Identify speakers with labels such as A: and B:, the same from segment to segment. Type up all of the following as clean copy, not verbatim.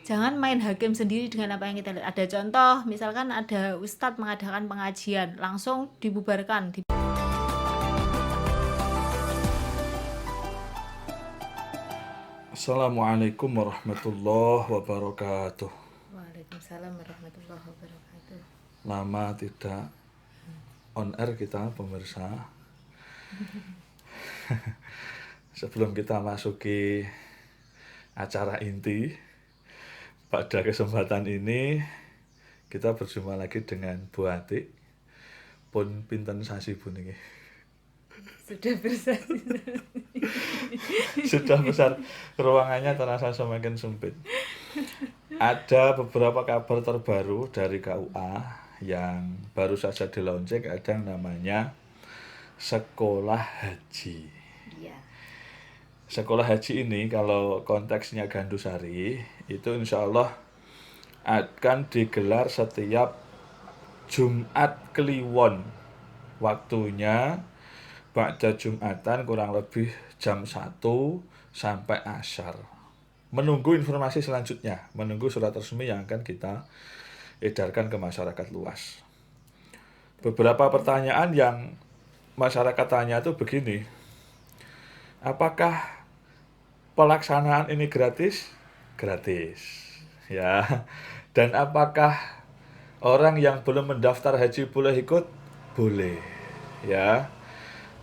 A: Jangan main hakim sendiri dengan apa yang kita lihat. Ada contoh, misalkan ada ustadz mengadakan pengajian, langsung dibubarkan.
B: Assalamualaikum warahmatullahi wabarakatuh.
A: Waalaikumsalam warahmatullahi wabarakatuh.
B: Lama tidak on air kita pemirsa. Sebelum kita masuki acara inti, pada kesempatan ini kita berjumpa lagi dengan Bu Atik. Pun pinten sasi Bu niki.
A: Sudah besar.
B: Sudah besar, ruangannya terasa semakin sempit. Ada beberapa kabar terbaru dari KUA yang baru saja di launching, ada yang namanya sekolah haji.
A: Iya.
B: Sekolah haji ini kalau konteksnya Gandusari itu insya Allah akan digelar setiap Jumat Kliwon. Waktunya ba'da Jumatan kurang lebih jam 1 sampai Asyar. Menunggu informasi selanjutnya, menunggu surat resmi yang akan kita edarkan ke masyarakat luas. Beberapa pertanyaan yang masyarakat tanya itu begini. Apakah pelaksanaan ini gratis? Gratis. Ya. Dan apakah orang yang belum mendaftar haji boleh ikut? Boleh. Ya.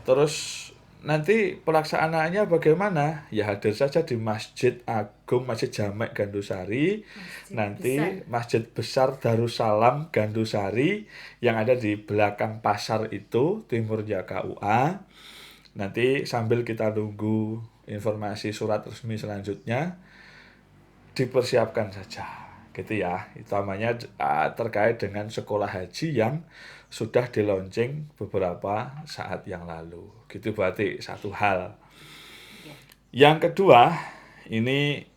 B: Terus nanti pelaksanaannya bagaimana? Ya hadir saja di Masjid Agung, Masjid Jamek Gandusari. Nanti Masjid Besar Darussalam Gandusari yang ada di belakang pasar itu, timurnya KUA. Nanti sambil kita tunggu informasi surat resmi selanjutnya, dipersiapkan saja. Gitu ya. Utamanya terkait dengan sekolah haji yang sudah di launching beberapa saat yang lalu. Gitu berarti satu hal. Yang kedua, ini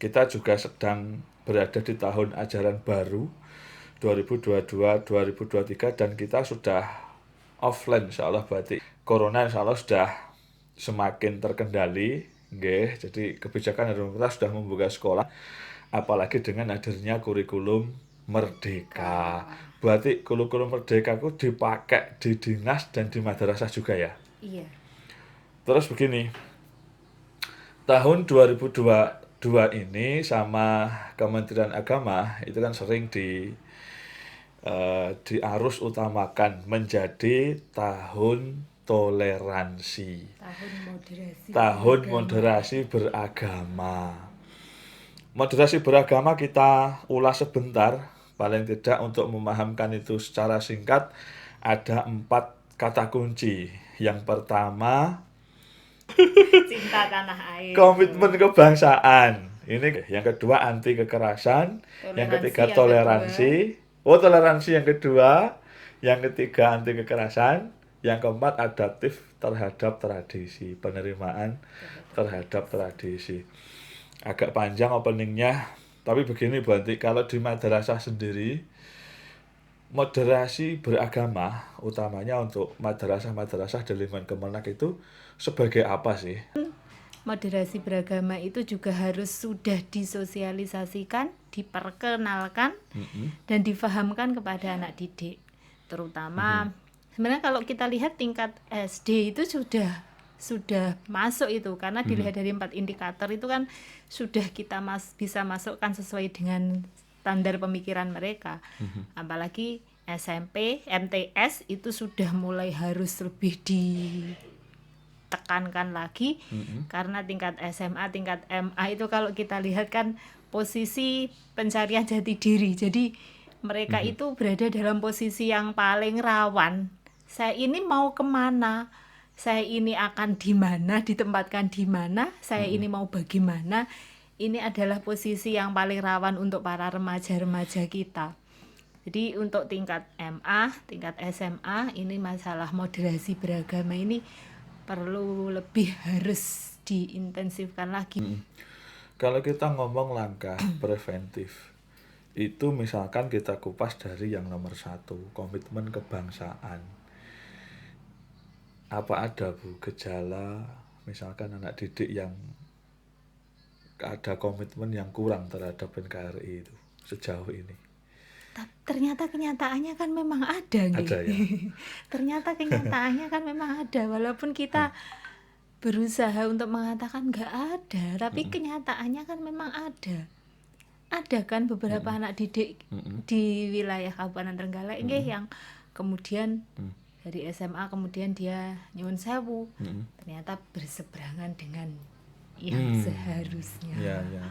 B: kita juga sedang berada di tahun ajaran baru 2022-2023 dan kita sudah offline insyaallah, berarti corona insyaallah sudah semakin terkendali. Nggih, jadi kebijakan dari pemerintah sudah membuka sekolah, apalagi dengan hadirnya kurikulum Merdeka. Berarti kurikulum Merdeka itu dipakai di dinas dan di madrasah juga ya.
A: Iya.
B: Terus begini, tahun 2022 ini sama Kementerian Agama itu kan sering diarus utamakan menjadi tahun toleransi, tahun moderasi beragama. Moderasi beragama kita ulas sebentar, paling tidak untuk memahamkan itu secara singkat. Ada 4 kata kunci. Yang pertama,
A: Cinta tanah air.
B: komitmen kebangsaan. Ini yang kedua anti kekerasan, yang ketiga toleransi. Toleransi yang kedua, yang ketiga anti kekerasan, yang keempat adaptif terhadap tradisi, penerimaan terhadap tradisi. Agak panjang openingnya, tapi begini berarti kalau di madrasah sendiri, moderasi beragama utamanya untuk madrasah-madrasah di lingkungan Kemenak itu sebagai apa sih?
A: Moderasi beragama itu juga harus sudah disosialisasikan, diperkenalkan, dan difahamkan kepada anak didik. Terutama sebenarnya kalau kita lihat tingkat SD itu sudah masuk itu, karena dilihat dari 4 indikator itu kan sudah kita bisa masukkan sesuai dengan standar pemikiran mereka. Apalagi SMP, MTS itu sudah mulai harus lebih ditekankan lagi, karena tingkat SMA, tingkat MA itu kalau kita lihat kan posisi pencarian jati diri. Jadi mereka itu berada dalam posisi yang paling rawan. Saya ini mau kemana? Saya ini akan di mana, ditempatkan di mana, saya ini mau bagaimana. Ini adalah posisi yang paling rawan untuk para remaja-remaja kita. Jadi untuk tingkat MA, tingkat SMA, ini masalah moderasi beragama ini perlu lebih harus diintensifkan lagi.
B: Kalau kita ngomong langkah preventif, itu misalkan kita kupas dari yang nomor 1, komitmen kebangsaan. Apa ada Bu gejala misalkan anak didik yang ada komitmen yang kurang terhadap NKRI itu sejauh ini.
A: Ternyata kenyataannya kan memang ada nggih.
B: Ada ya.
A: Ternyata kenyataannya kan memang ada, walaupun kita berusaha untuk mengatakan nggak ada, tapi kenyataannya kan memang ada. Ada kan beberapa anak didik di wilayah Kabupaten Trenggalek nggih yang kemudian dari SMA kemudian dia nyuwun sewu, ternyata berseberangan dengan yang seharusnya.
B: Ya, ya.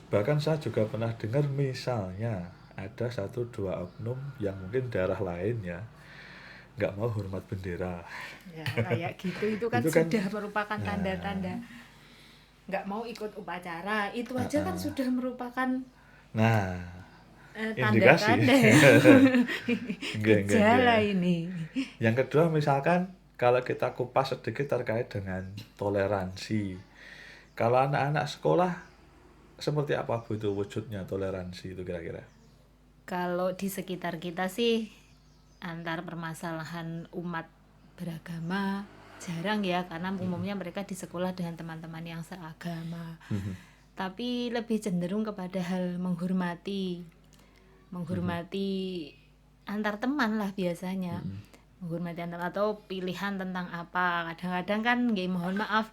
B: Bahkan saya juga pernah dengar misalnya ada 1-2 oknum yang mungkin daerah lain ya nggak mau hormat bendera.
A: Ya kayak gitu itu kan
B: Itu kan-
A: sudah merupakan tanda-tanda nggak mau ikut upacara, itu aja kan sudah merupakan
B: Nah, indikasi.
A: tanda-tanda
B: Nggih,
A: gejala
B: nggih.
A: ini.
B: Yang kedua misalkan kalau kita kupas sedikit terkait dengan toleransi. Kalau anak-anak sekolah seperti apa Bu itu wujudnya toleransi itu kira-kira?
A: Kalau di sekitar kita sih antar permasalahan umat beragama jarang ya, karena umumnya mereka di sekolah dengan teman-teman yang seagama. Tapi lebih cenderung kepada hal menghormati antar teman lah biasanya. Menghormati antar atau pilihan tentang apa. Kadang-kadang kan nggih mohon maaf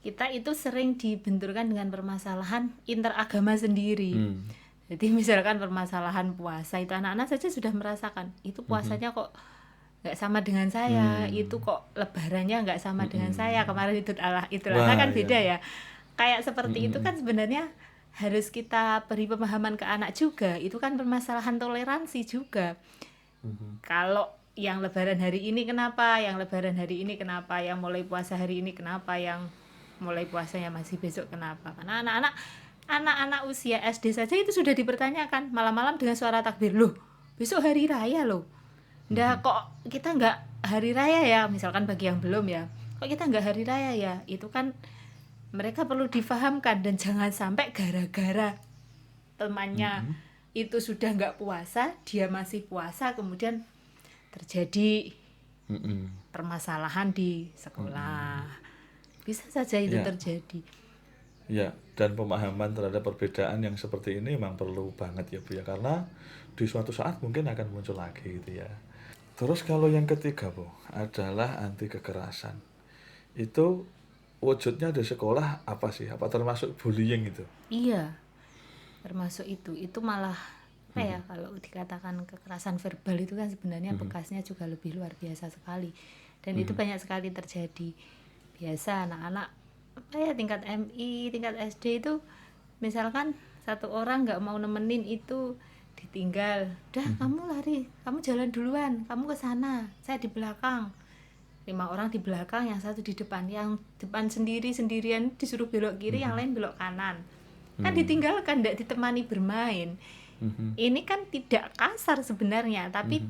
A: kita itu sering dibenturkan dengan permasalahan interagama sendiri. Jadi misalkan permasalahan puasa itu anak-anak saja sudah merasakan itu puasanya kok nggak sama dengan saya, itu kok lebarannya nggak sama dengan saya, kemarin Idul Adha kan
B: Wah,
A: beda ya. Kayak seperti itu kan sebenarnya harus kita beri pemahaman ke anak juga. Itu kan permasalahan toleransi juga. Kalau yang lebaran hari ini kenapa, yang lebaran hari ini kenapa, yang mulai puasa hari ini kenapa, yang mulai puasanya masih besok kenapa. Karena anak-anak usia SD saja itu sudah dipertanyakan malam-malam dengan suara takbir, loh besok hari raya loh, ndak kok kita nggak hari raya ya, misalkan bagi yang belum ya, kok kita nggak hari raya ya. Itu kan mereka perlu difahamkan, dan jangan sampai gara-gara temannya itu sudah nggak puasa, dia masih puasa, kemudian terjadi permasalahan di sekolah. Bisa saja itu
B: Ya.
A: terjadi.
B: Ya, dan pemahaman terhadap perbedaan yang seperti ini memang perlu banget ya Bu ya, karena di suatu saat mungkin akan muncul lagi gitu ya. Terus kalau yang ketiga Bu adalah anti kekerasan. Itu wujudnya di sekolah apa sih? Apa termasuk bullying itu?
A: Iya, termasuk itu. Itu malah apa ya, kalau dikatakan kekerasan verbal itu kan sebenarnya bekasnya juga lebih luar biasa sekali. Dan itu banyak sekali terjadi. Biasa anak-anak apa ya, tingkat MI, tingkat SD itu misalkan satu orang nggak mau nemenin itu ditinggal. Udah kamu lari, kamu jalan duluan, kamu ke sana, saya di belakang. 5 orang di belakang, yang satu di depan. Yang depan sendirian disuruh belok kiri, yang lain belok kanan. Kan ditinggalkan, tidak ditemani bermain. Ini kan tidak kasar sebenarnya, tapi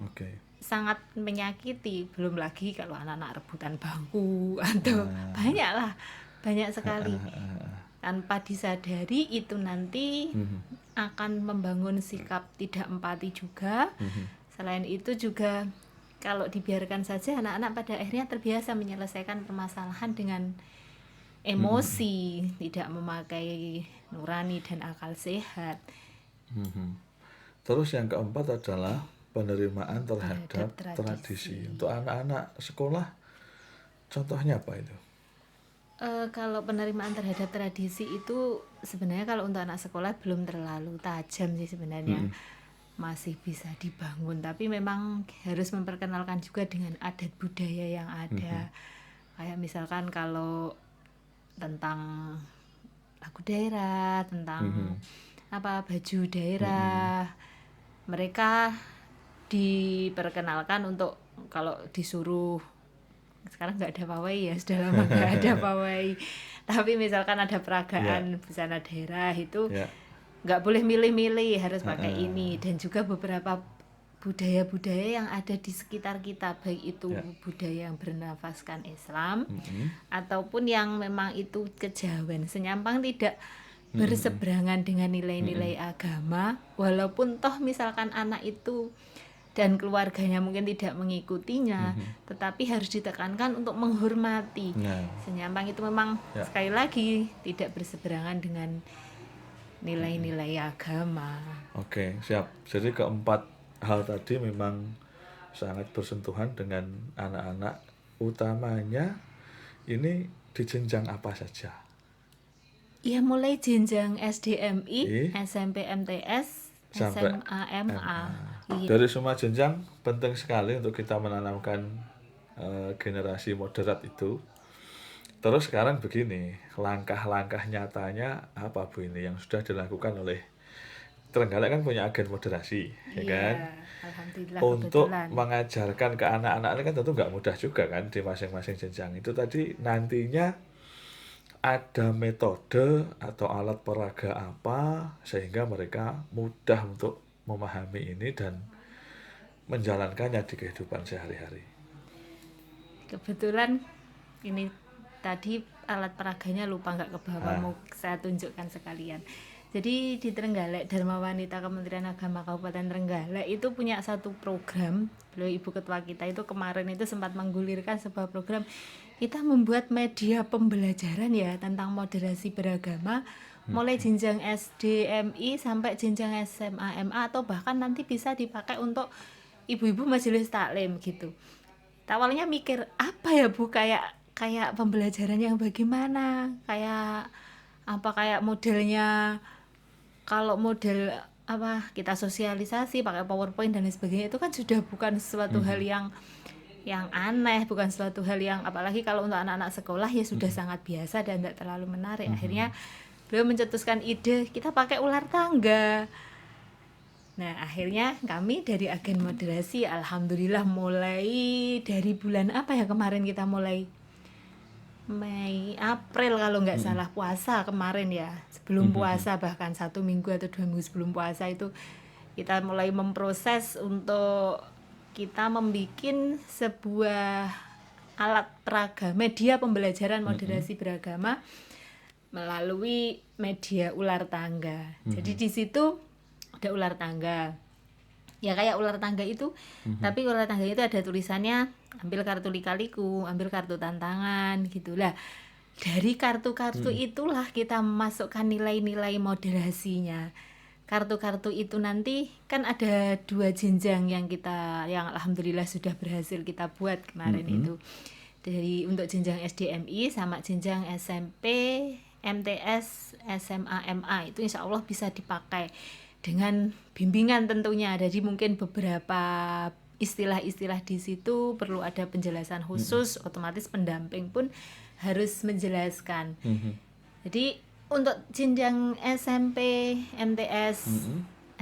B: Oke.
A: sangat menyakiti. Belum lagi kalau anak-anak rebutan bangku atau banyak sekali. Tanpa disadari itu nanti akan membangun sikap tidak empati juga. Selain itu juga kalau dibiarkan saja, anak-anak pada akhirnya terbiasa menyelesaikan permasalahan dengan emosi, tidak memakai nurani dan akal sehat.
B: Terus yang keempat adalah penerimaan terhadap
A: Terhadap
B: tradisi. Untuk anak-anak sekolah, contohnya apa itu?
A: Kalau penerimaan terhadap tradisi itu sebenarnya kalau untuk anak sekolah belum terlalu tajam sih sebenarnya. Masih bisa dibangun, tapi memang harus memperkenalkan juga dengan adat budaya yang ada. Kayak misalkan kalau tentang lagu daerah, tentang baju daerah, mereka diperkenalkan untuk, kalau disuruh, sekarang nggak ada pawai ya, sudah lama nggak ada pawai, tapi misalkan ada peragaan busana daerah itu nggak boleh milih-milih, harus pakai ini. Dan juga beberapa budaya-budaya yang ada di sekitar kita, baik itu budaya yang bernafaskan Islam ataupun yang memang itu kejawen, senyampang tidak berseberangan dengan nilai-nilai agama. Walaupun toh misalkan anak itu dan keluarganya mungkin tidak mengikutinya, tetapi harus ditekankan untuk menghormati.
B: Nah,
A: Senyampang itu memang
B: Ya.
A: sekali lagi tidak berseberangan dengan nilai-nilai agama.
B: oke, siap. Jadi keempat hal tadi memang sangat bersentuhan dengan anak-anak, utamanya ini di jenjang apa saja?
A: Ya mulai jenjang SDMI,
B: Ih.
A: SMP MTS,
B: Sampai
A: SMA MA. Iya.
B: Dari semua jenjang penting sekali untuk kita menanamkan generasi moderat itu. Terus sekarang begini, langkah-langkah nyatanya apa Bu ini yang sudah dilakukan oleh Trenggalek kan punya agen moderasi, ya kan?
A: Alhamdulillah
B: Untuk
A: kebetulan.
B: mengajarkan ke anak-anak ini kan tentu nggak mudah juga kan di masing-masing jenjang itu tadi nantinya ada metode atau alat peraga apa sehingga mereka mudah untuk memahami ini dan menjalankannya di kehidupan sehari-hari.
A: Kebetulan ini tadi alat peraganya lupa nggak ke bawah, mau saya tunjukkan sekalian. Jadi di Trenggalek Dharma Wanita Kementerian Agama Kabupaten Trenggalek itu punya satu program. Beliau Ibu Ketua kita itu kemarin itu sempat menggulirkan sebuah program. Kita membuat media pembelajaran ya tentang moderasi beragama mulai jenjang SDMI sampai jenjang SMA MA atau bahkan nanti bisa dipakai untuk ibu-ibu majelis taklim gitu. Awalnya mikir apa ya Bu, kayak pembelajaran yang bagaimana, kayak apa, kayak modelnya kalau model apa kita sosialisasi pakai PowerPoint dan lain sebagainya, itu kan sudah bukan sesuatu hal yang aneh, bukan suatu hal yang, apalagi kalau untuk anak-anak sekolah ya sudah sangat biasa dan tidak terlalu menarik. Akhirnya beliau mencetuskan ide kita pakai ular tangga. Nah, akhirnya kami dari agen moderasi alhamdulillah mulai dari bulan apa ya kemarin, kita mulai Mei, April kalau nggak salah, puasa kemarin ya, sebelum puasa, bahkan 1 minggu atau 2 minggu sebelum puasa itu kita mulai memproses untuk kita membuat sebuah alat peraga, media pembelajaran moderasi beragama melalui media ular tangga. Jadi di situ ada ular tangga. Ya kayak ular tangga itu, tapi ular tangga itu ada tulisannya ambil kartu lika-liku, ambil kartu tantangan gitulah. Dari kartu-kartu itulah kita memasukkan nilai-nilai moderasinya. Kartu-kartu itu nanti kan ada 2 jenjang yang alhamdulillah sudah berhasil kita buat kemarin itu. Dari untuk jenjang SDMI sama jenjang SMP, MTS, SMA, MA itu insya Allah bisa dipakai dengan bimbingan tentunya. Jadi mungkin beberapa istilah-istilah di situ perlu ada penjelasan khusus, otomatis pendamping pun harus menjelaskan. Jadi untuk jenjang SMP, MTS,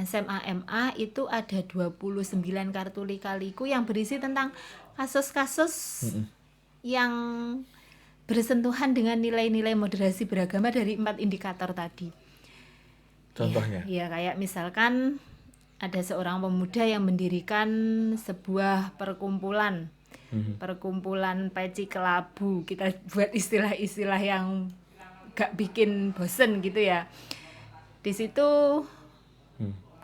A: SMA, MA itu ada 29 kartu lika-liku yang berisi tentang kasus-kasus yang bersentuhan dengan nilai-nilai moderasi beragama dari 4 indikator tadi.
B: Contohnya?
A: Ya kayak misalkan ada seorang pemuda yang mendirikan sebuah perkumpulan, perkumpulan peci kelabu. Kita buat istilah-istilah yang gak bikin bosen gitu ya. Di situ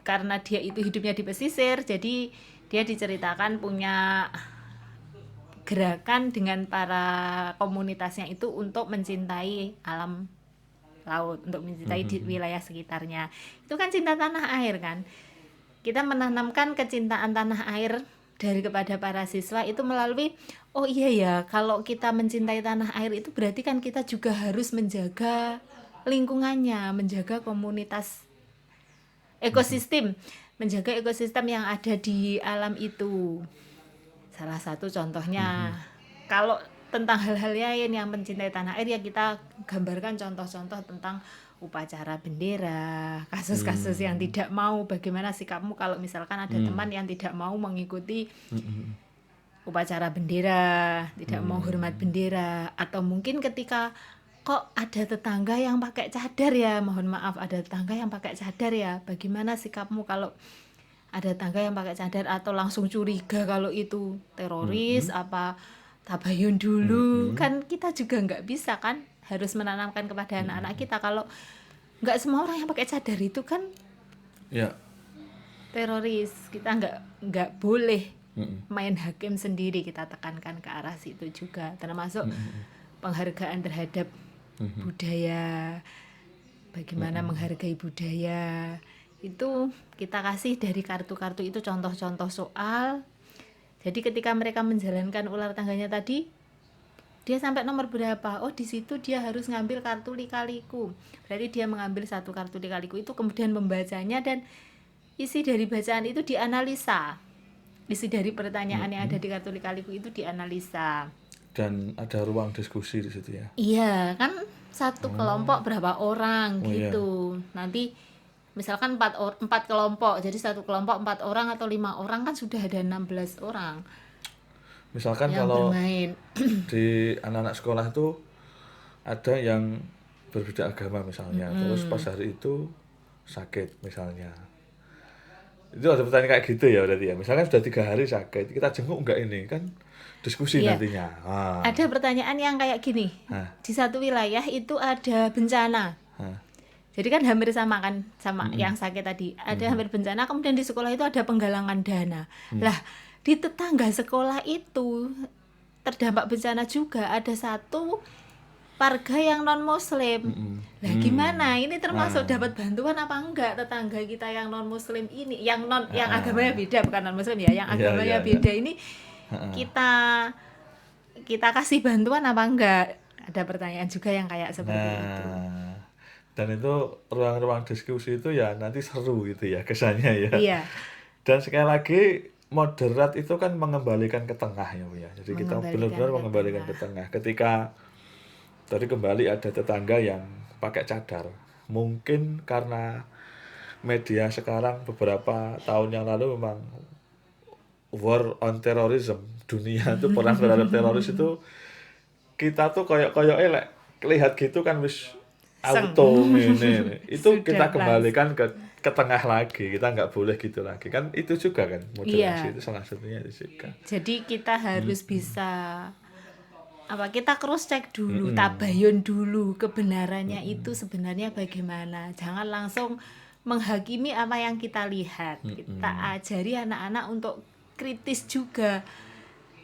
A: karena dia itu hidupnya di pesisir, jadi dia diceritakan punya gerakan dengan para komunitasnya itu untuk mencintai alam laut, untuk mencintai di wilayah sekitarnya. Itu kan cinta tanah air kan. Kita menanamkan kecintaan tanah air kepada para siswa itu melalui, oh iya ya, kalau kita mencintai tanah air itu berarti kan kita juga harus menjaga lingkungannya, menjaga komunitas, ekosistem, menjaga ekosistem yang ada di alam itu. Salah satu contohnya, kalau tentang hal-hal lain yang mencintai tanah air ya kita gambarkan contoh-contoh tentang upacara bendera, kasus-kasus yang tidak mau, bagaimana sikapmu kalau misalkan ada teman yang tidak mau mengikuti upacara bendera, tidak mau hormat bendera, atau mungkin ketika kok ada tetangga yang pakai cadar ya, mohon maaf ada tetangga yang pakai cadar ya, bagaimana sikapmu kalau ada tetangga yang pakai cadar, atau langsung curiga kalau itu teroris apa tabayun dulu. Kan kita juga nggak bisa kan, harus menanamkan kepada anak-anak kita kalau nggak semua orang yang pakai cadar itu kan
B: Ya.
A: teroris. Kita nggak boleh
B: Mm-mm.
A: main hakim sendiri, kita tekankan ke arah situ juga, termasuk penghargaan terhadap budaya, bagaimana menghargai budaya itu kita kasih dari kartu-kartu itu, contoh-contoh soal. Jadi ketika mereka menjalankan ular tangganya tadi, dia sampai nomor berapa, oh di situ dia harus ngambil kartu lika-liku, berarti dia mengambil satu kartu lika-liku itu, kemudian membacanya, dan isi dari bacaan itu dianalisa, isi dari pertanyaan yang ada di kartu lika-liku itu dianalisa.
B: Dan ada ruang diskusi di situ ya.
A: Iya kan, satu kelompok berapa orang
B: Oh, iya.
A: gitu. Nanti misalkan 4 kelompok, jadi satu kelompok 4 orang atau 5 orang, kan sudah ada 16 orang
B: Misalkan
A: yang
B: kalau
A: bermain.
B: di anak-anak sekolah itu ada yang berbeda agama misalnya, terus pas hari itu sakit misalnya. Itu ada pertanyaan kayak gitu ya berarti ya. Misalkan sudah 3 hari sakit, kita jenguk enggak ini kan diskusi
A: Iya.
B: nantinya.
A: Ada pertanyaan yang kayak gini,
B: Hah.
A: di satu wilayah itu ada bencana,
B: Hah.
A: jadi kan hampir sama kan sama yang sakit tadi, ada hampir bencana, kemudian di sekolah itu ada penggalangan dana. Lah di tetangga sekolah itu terdampak bencana juga, ada satu warga yang non muslim. Lah gimana ini, termasuk dapat bantuan apa enggak tetangga kita yang non muslim ini, yang agamanya beda, bukan non muslim ya, yang
B: Iya,
A: agamanya
B: iya,
A: beda ini, kita kasih bantuan apa enggak? Ada pertanyaan juga yang kayak seperti itu.
B: Nah, dan itu ruang-ruang diskusi itu ya nanti seru gitu ya kesannya ya.
A: Iya,
B: Dan sekali lagi moderat itu kan mengembalikan ke tengah ya Bu ya. Jadi kita
A: Mengembalikan
B: benar-benar
A: ke
B: mengembalikan ke tengah. Ketika tadi kembali ada tetangga yang pakai cadar, mungkin karena media sekarang beberapa tahun yang lalu memang war on terrorism, dunia itu perang terhadap teroris itu, kita tuh koyok-koyoknya lek lihat gitu kan wis
A: Seng.
B: auto ini itu
A: Sudah
B: kita kembalikan ke tengah lagi, kita nggak boleh gitu lagi kan, itu juga kan moderasi.
A: Iya.
B: Itu salah satunya itu juga.
A: jadi kita harus bisa kita cross check dulu, tabayun dulu kebenarannya itu sebenarnya bagaimana. Jangan langsung menghakimi apa yang kita lihat. Kita ajari anak-anak untuk kritis juga.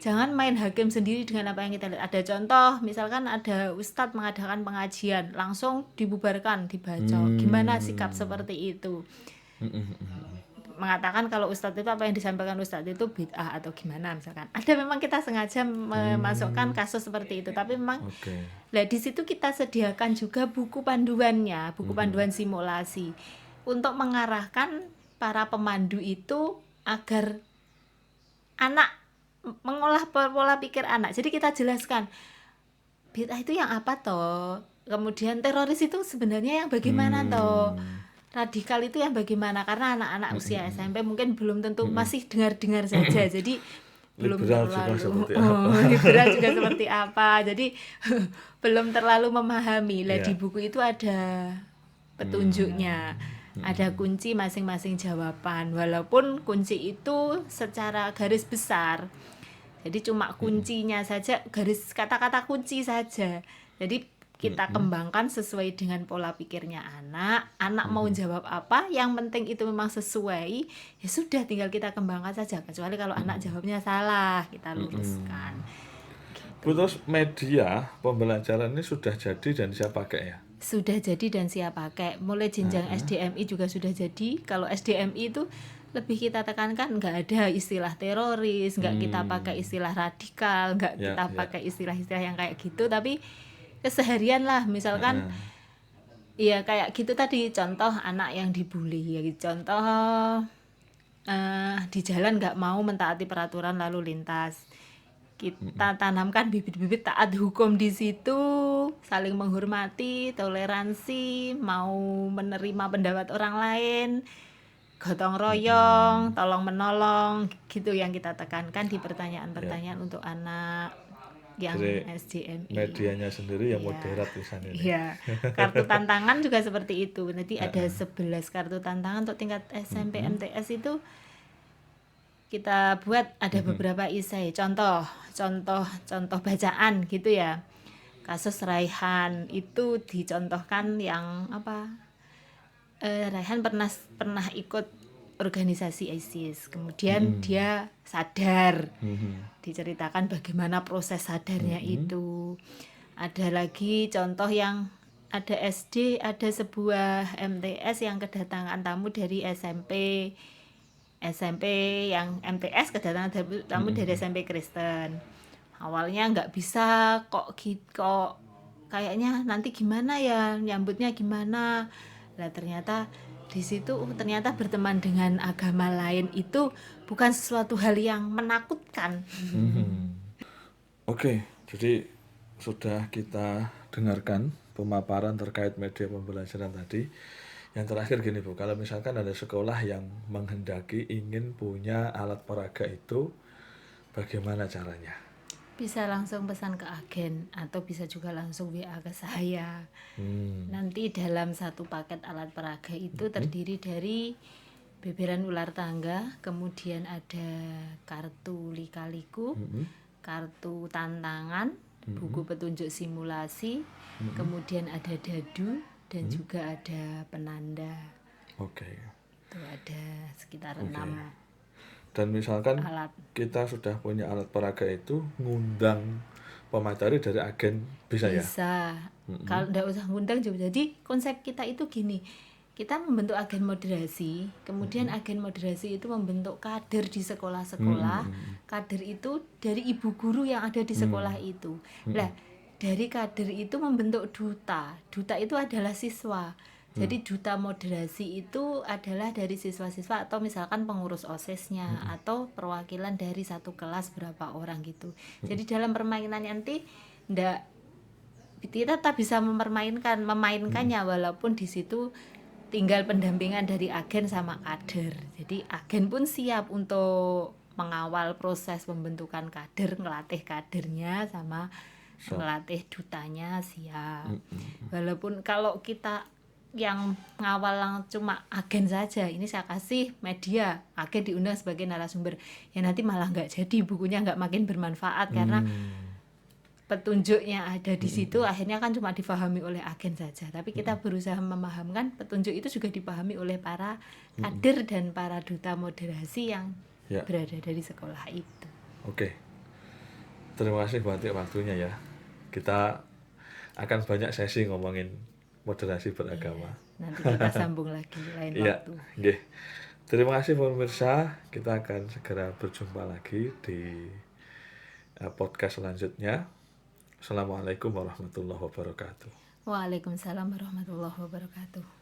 A: Jangan main hakim sendiri dengan apa yang kita lihat. Ada contoh, misalkan ada ustadz mengadakan pengajian, langsung dibubarkan, dibacok. Gimana sikap seperti itu? Mengatakan kalau ustadz itu, apa yang disampaikan ustadz itu bid'ah atau gimana misalkan. Ada, memang kita sengaja memasukkan kasus seperti itu, tapi memang
B: Oke.
A: Nah, di situ kita sediakan juga buku panduannya, buku panduan simulasi, untuk mengarahkan para pemandu itu agar anak mengolah pola pikir anak. Jadi kita jelaskan bid'ah itu yang apa toh, kemudian teroris itu sebenarnya yang bagaimana toh, radikal itu yang bagaimana, karena anak-anak usia SMP mungkin belum tentu, masih dengar-dengar saja, jadi belum
B: Liberal juga
A: terlalu
B: seperti apa.
A: liberal juga seperti apa, jadi belum terlalu memahami. Lah
B: Iya.
A: di buku itu ada petunjuknya, ada kunci masing-masing jawaban, walaupun kunci itu secara garis besar, jadi cuma kuncinya saja, garis kata-kata kunci saja. Jadi kita kembangkan sesuai dengan pola pikirnya anak mau jawab apa, yang penting itu memang sesuai, ya sudah, tinggal kita kembangkan saja. Kecuali kalau anak jawabnya salah, kita luruskan.
B: Bu, terus media pembelajaran ini sudah jadi dan siapa pakai ya?
A: Sudah jadi dan siap pakai. Mulai jenjang SDMI juga sudah jadi. Kalau SDMI itu lebih kita tekankan, nggak ada istilah teroris, nggak kita pakai istilah radikal, nggak
B: Ya,
A: kita
B: ya.
A: pakai istilah-istilah yang kayak gitu, tapi keseharian lah, misalkan ya kayak gitu tadi, contoh anak yang dibully, ya contoh di jalan nggak mau mentaati peraturan lalu lintas, kita tanamkan bibit-bibit taat hukum di situ, saling menghormati, toleransi, mau menerima pendapat orang lain, gotong royong, tolong menolong, gitu yang kita tekankan di pertanyaan-pertanyaan untuk anak yang
B: Jadi
A: SDMI.
B: medianya sendiri yang
A: Iya.
B: moderat di sana ini.
A: Iya, kartu tantangan juga seperti itu. Nanti ada 11 kartu tantangan untuk tingkat SMP MTS itu kita buat ada beberapa esai, contoh bacaan gitu ya. Kasus Raihan itu dicontohkan yang apa? Raihan pernah ikut organisasi ISIS. Kemudian dia sadar,
B: Mhm.
A: diceritakan bagaimana proses sadarnya itu. Ada lagi contoh yang ada SD, ada sebuah MTS yang kedatangan tamu dari SMP yang MTS kedatangan tamu dari SMP Kristen. Awalnya nggak bisa kok kayaknya nanti gimana ya nyambutnya gimana. Lah ternyata di situ ternyata berteman dengan agama lain itu bukan sesuatu hal yang menakutkan.
B: Oke, jadi sudah kita dengarkan pemaparan terkait media pembelajaran tadi. Yang terakhir gini Bu, kalau misalkan ada sekolah yang menghendaki ingin punya alat peraga itu, bagaimana caranya?
A: Bisa langsung pesan ke agen atau bisa juga langsung WA ke saya. Nanti dalam satu paket alat peraga itu terdiri dari beberan ular tangga, kemudian ada kartu lika-liku, kartu tantangan, buku petunjuk simulasi, kemudian ada dadu dan juga ada penanda.
B: Oke.
A: Itu ada sekitar
B: Oke.
A: 6
B: Dan misalkan
A: alat.
B: kita sudah punya alat peraga itu, ngundang pemateri dari agen bisa ya?
A: Bisa. Kalau nggak usah ngundang juga. Jadi konsep kita itu gini. Kita membentuk agen moderasi, kemudian agen moderasi itu membentuk kader di sekolah-sekolah. Kader itu dari ibu guru yang ada di sekolah itu. Lah, dari kader itu membentuk duta. Duta itu adalah siswa. Jadi duta moderasi itu adalah dari siswa-siswa atau misalkan pengurus OSIS-nya atau perwakilan dari satu kelas berapa orang gitu. Jadi dalam permainan nanti ndak kita tetap bisa memainkannya walaupun di situ tinggal pendampingan dari agen sama kader. Jadi agen pun siap untuk mengawal proses pembentukan kader, ngelatih kadernya sama ngelatih dutanya siap. Walaupun kalau kita yang ngawal cuma agen saja, ini saya kasih media, agen diundang sebagai narasumber, ya nanti malah nggak jadi, bukunya nggak makin bermanfaat karena petunjuknya ada di situ akhirnya kan cuma difahami oleh agen saja. Tapi kita berusaha memahamkan petunjuk itu juga dipahami oleh para kader dan para duta moderasi yang
B: Ya.
A: berada dari sekolah itu.
B: Oke. Terima kasih buat waktunya ya. Kita akan banyak sesi ngomongin moderasi beragama.
A: Nanti kita sambung lagi lain
B: Iya,
A: waktu.
B: nggih. Terima kasih pemirsa. Kita akan segera berjumpa lagi di podcast selanjutnya. Assalamualaikum warahmatullahi wabarakatuh.
A: Waalaikumsalam warahmatullahi wabarakatuh.